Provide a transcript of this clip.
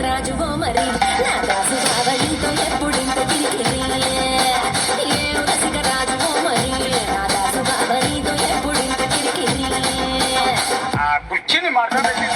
రాజువో మరి నా దాసు బావలితో ఎప్పుడింత కిరికిరి ఏం రసిక రాజువో మరి నా దాసు బావలితో ఎప్పుడింత కిరికిరి ఆ కుర్చీని మాట్లాడేసి